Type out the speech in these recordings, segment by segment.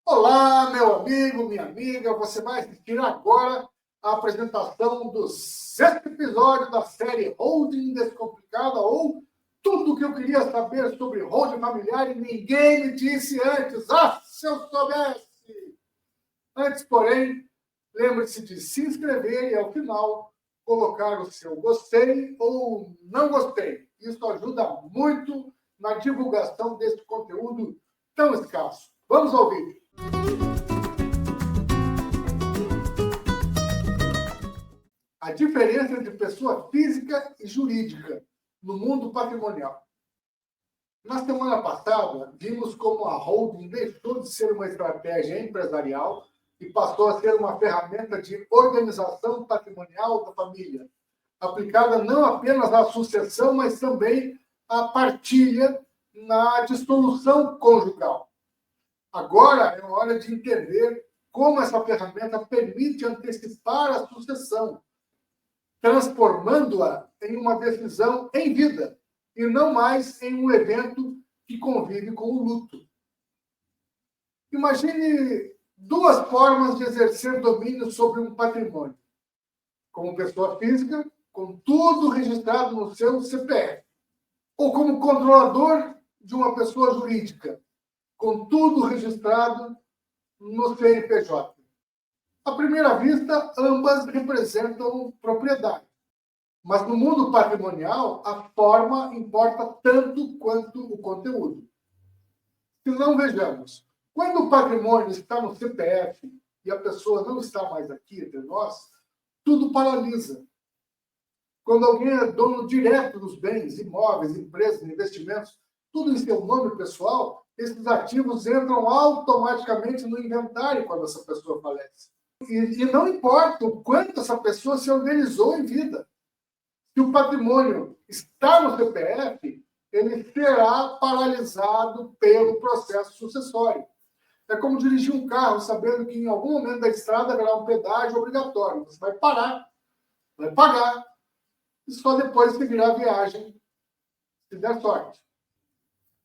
Olá, meu amigo, minha amiga. Você vai assistir agora a apresentação do 6º episódio da série Holding Descomplicada, ou tudo o que eu queria saber sobre holding familiar e ninguém me disse antes. Ah, se eu soubesse! Antes, porém, lembre-se de se inscrever e, ao final, colocar o seu gostei ou não gostei. Isso ajuda muito na divulgação desse conteúdo tão escasso. Vamos ao vídeo. A diferença entre pessoa física e jurídica no mundo patrimonial. Na semana passada, vimos como a holding deixou de ser uma estratégia empresarial e passou a ser uma ferramenta de organização patrimonial da família, aplicada não apenas à sucessão, mas também à partilha na dissolução conjugal. Agora é hora de entender como essa ferramenta permite antecipar a sucessão, transformando-a em uma decisão em vida e não mais em um evento que convive com o luto. Imagine duas formas de exercer domínio sobre um patrimônio. Como pessoa física, com tudo registrado no seu CPF. Ou como controlador de uma pessoa jurídica, com tudo registrado no CNPJ. À primeira vista, ambas representam propriedade. Mas no mundo patrimonial, a forma importa tanto quanto o conteúdo. Se não, vejamos. Quando o patrimônio está no CPF e a pessoa não está mais aqui entre nós, tudo paralisa. Quando alguém é dono direto dos bens, imóveis, empresas, investimentos, tudo em seu nome pessoal, esses ativos entram automaticamente no inventário quando essa pessoa falece. E não importa o quanto essa pessoa se organizou em vida. Se o patrimônio está no CPF, ele será paralisado pelo processo sucessório. É como dirigir um carro sabendo que em algum momento da estrada haverá um pedágio obrigatório. Você vai parar, vai pagar, e só depois seguirá a viagem, se der sorte.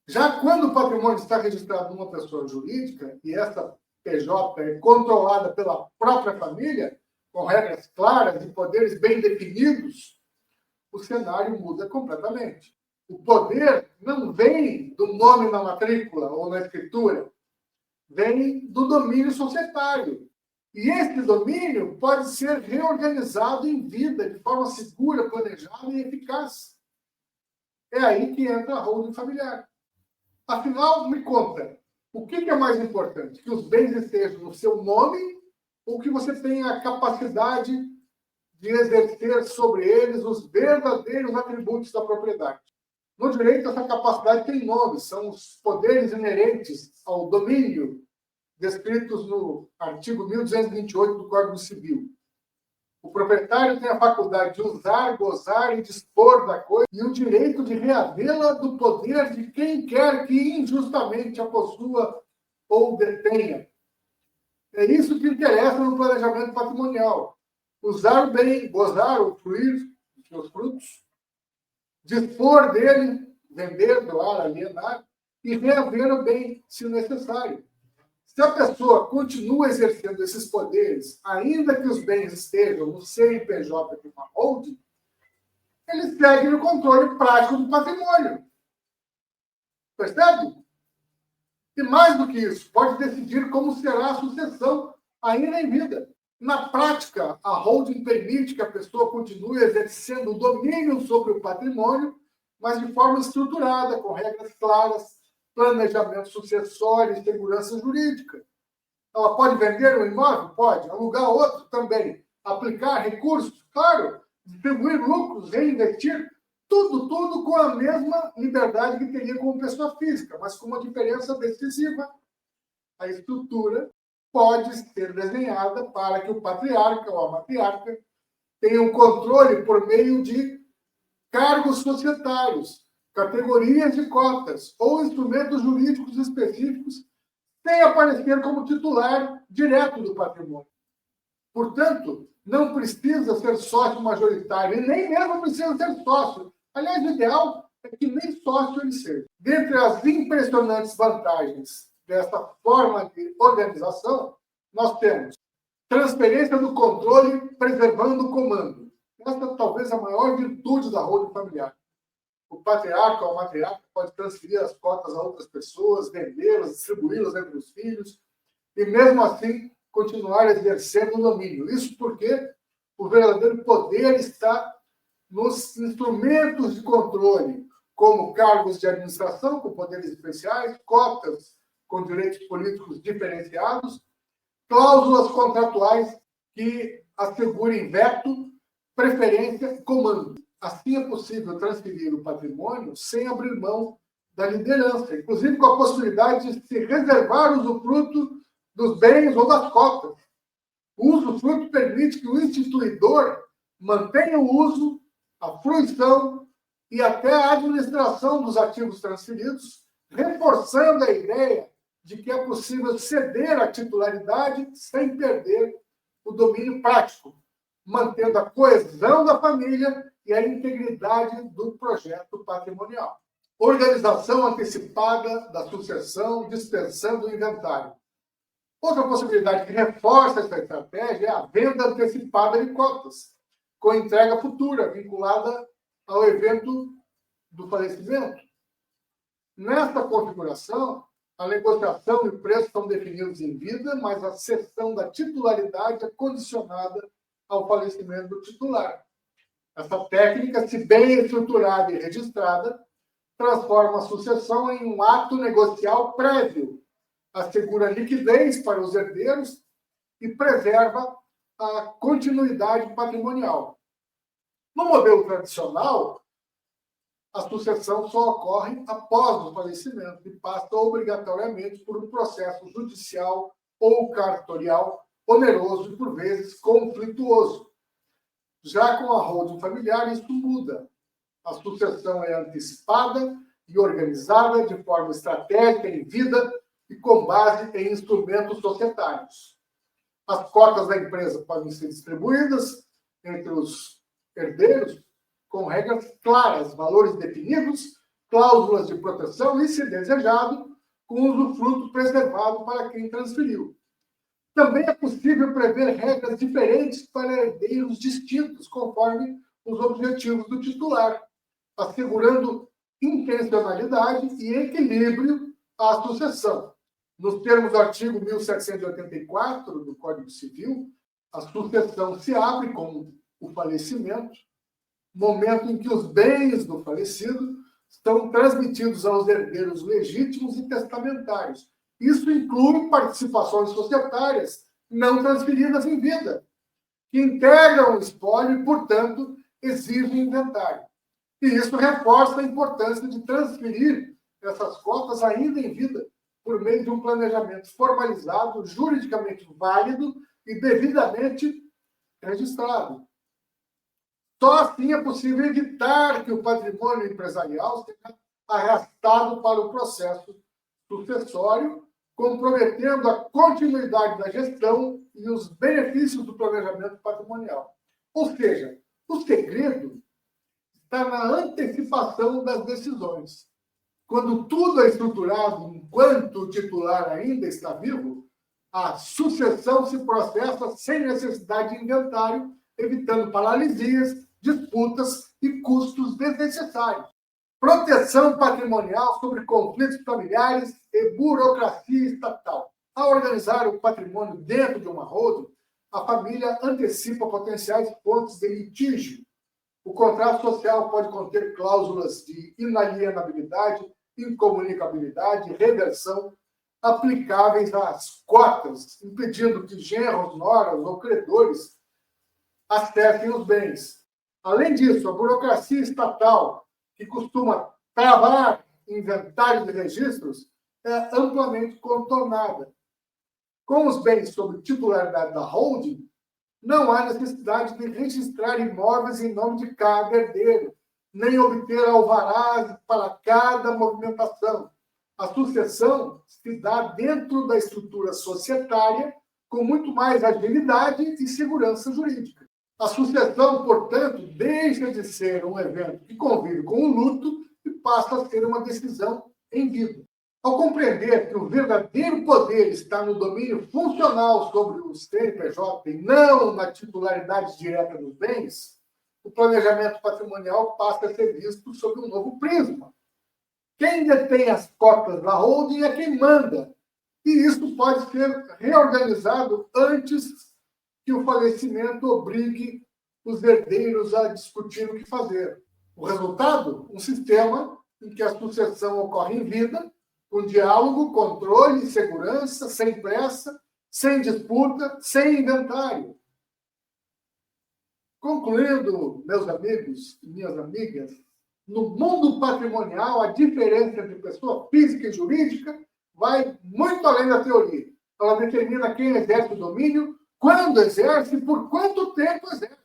Já quando o patrimônio está registrado numa pessoa jurídica, e essa PJ é controlada pela própria família, com regras claras e poderes bem definidos, o cenário muda completamente. O poder não vem do nome na matrícula ou na escritura, vem do domínio societário. E esse domínio pode ser reorganizado em vida, de forma segura, planejada e eficaz. É aí que entra a holding familiar. Afinal, me conta, o que é mais importante? Que os bens estejam no seu nome ou que você tenha a capacidade de exercer sobre eles os verdadeiros atributos da propriedade? No direito, essa capacidade tem nome, são os poderes inerentes ao domínio, descritos no artigo 1228 do Código Civil. O proprietário tem a faculdade de usar, gozar e dispor da coisa e o direito de reavê-la do poder de quem quer que injustamente a possua ou detenha. É isso que interessa no planejamento patrimonial. Usar o bem, gozar ou fruir dos seus frutos, dispor dele, vender, doar, alienar, e reaver o bem, se necessário. Se a pessoa continua exercendo esses poderes, ainda que os bens estejam no CNPJ de uma holding, ele segue no controle prático do patrimônio. Percebe? E mais do que isso, pode decidir como será a sucessão ainda em vida. Na prática, a holding permite que a pessoa continue exercendo o domínio sobre o patrimônio, mas de forma estruturada, com regras claras, planejamento sucessório e segurança jurídica. Ela pode vender um imóvel? Pode. Alugar outro? Também. Aplicar recursos? Claro. Distribuir lucros, reinvestir? Tudo com a mesma liberdade que teria como pessoa física, mas com uma diferença decisiva. A estrutura pode ser desenhada para que o patriarca ou a matriarca tenha um controle por meio de cargos societários, categorias de cotas ou instrumentos jurídicos específicos, sem aparecer como titular direto do patrimônio. Portanto, não precisa ser sócio majoritário e nem mesmo precisa ser sócio. Aliás, o ideal é que nem sócio ele seja. Dentre as impressionantes vantagens dessa forma de organização, nós temos transferência do controle preservando o comando. Essa talvez a maior virtude da holding familiar. O patriarca ou a matriarca pode transferir as cotas a outras pessoas, vendê-las, distribuí-las entre os filhos, e mesmo assim continuar exercendo o domínio. Isso porque o verdadeiro poder está nos instrumentos de controle, como cargos de administração com poderes especiais, cotas com direitos políticos diferenciados, cláusulas contratuais que assegurem veto, preferência e comando. Assim é possível transferir o patrimônio sem abrir mão da liderança, inclusive com a possibilidade de se reservar o usufruto dos bens ou das cotas. O usufruto permite que o instituidor mantenha o uso, a fruição e até a administração dos ativos transferidos, reforçando a ideia de que é possível ceder a titularidade sem perder o domínio prático, mantendo a coesão da família e a integridade do projeto patrimonial. Organização antecipada da sucessão, dispensando o inventário. Outra possibilidade que reforça essa estratégia é a venda antecipada de cotas, com entrega futura, vinculada ao evento do falecimento. Nesta configuração, a negociação e o preço são definidos em vida, mas a cessão da titularidade é condicionada ao falecimento do titular. Essa técnica, se bem estruturada e registrada, transforma a sucessão em um ato negocial prévio, assegura liquidez para os herdeiros e preserva a continuidade patrimonial. No modelo tradicional, a sucessão só ocorre após o falecimento e passa obrigatoriamente por um processo judicial ou cartorial oneroso e, por vezes, conflituoso. Já com a holding familiar, isso muda. A sucessão é antecipada e organizada de forma estratégica em vida e com base em instrumentos societários. As cotas da empresa podem ser distribuídas entre os herdeiros com regras claras, valores definidos, cláusulas de proteção e, se desejado, com usufruto preservado para quem transferiu. Também é possível prever regras diferentes para herdeiros distintos, conforme os objetivos do titular, assegurando intencionalidade e equilíbrio à sucessão. Nos termos do artigo 1784 do Código Civil, a sucessão se abre com o falecimento, momento em que os bens do falecido são transmitidos aos herdeiros legítimos e testamentários. Isso inclui participações societárias não transferidas em vida, que integram o espólio e, portanto, exigem inventário. E isso reforça a importância de transferir essas cotas ainda em vida, por meio de um planejamento formalizado, juridicamente válido e devidamente registrado. Só assim é possível evitar que o patrimônio empresarial seja arrastado para o processo sucessório, comprometendo a continuidade da gestão e os benefícios do planejamento patrimonial. Ou seja, o segredo está na antecipação das decisões. Quando tudo é estruturado enquanto o titular ainda está vivo, a sucessão se processa sem necessidade de inventário, evitando paralisias, disputas e custos desnecessários. Proteção patrimonial sobre conflitos familiares e burocracia estatal. Ao organizar o patrimônio dentro de uma holding, a família antecipa potenciais fontes de litígio. O contrato social pode conter cláusulas de inalienabilidade, incomunicabilidade e reversão aplicáveis às cotas, impedindo que genros, noras ou credores acessem os bens. Além disso, a burocracia estatal, que costuma travar inventário de registros, é amplamente contornada. Com os bens sob titularidade da holding, não há necessidade de registrar imóveis em nome de cada herdeiro, nem obter alvarás para cada movimentação. A sucessão se dá dentro da estrutura societária com muito mais agilidade e segurança jurídica. A sucessão, portanto, deixa de ser um evento que convive com o luto e passa a ser uma decisão em vida. Ao compreender que o verdadeiro poder está no domínio funcional sobre o CNPJ e não na titularidade direta dos bens, o planejamento patrimonial passa a ser visto sob um novo prisma. Quem detém as cotas da holding é quem manda, e isso pode ser reorganizado antes que o falecimento obrigue os herdeiros a discutir o que fazer. O resultado? Um sistema em que a sucessão ocorre em vida, com diálogo, controle, segurança, sem pressa, sem disputa, sem inventário. Concluindo, meus amigos e minhas amigas, no mundo patrimonial, a diferença entre pessoa física e jurídica vai muito além da teoria. Ela determina quem exerce o domínio, quando exerce e por quanto tempo exerce.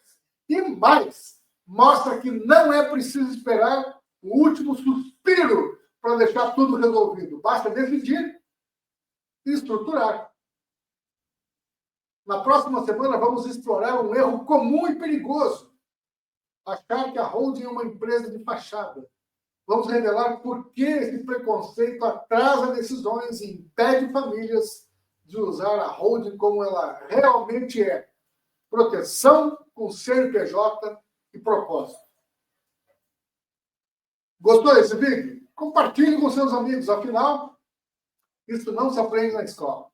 E mais, mostra que não é preciso esperar o último suspiro para deixar tudo resolvido. Basta decidir e estruturar. Na próxima semana, vamos explorar um erro comum e perigoso: achar que a holding é uma empresa de fachada. Vamos revelar por que esse preconceito atrasa decisões e impede famílias de usar a holding como ela realmente é: proteção com CNPJ e propósito. Gostou desse vídeo? Compartilhe com seus amigos, afinal, isso não se aprende na escola.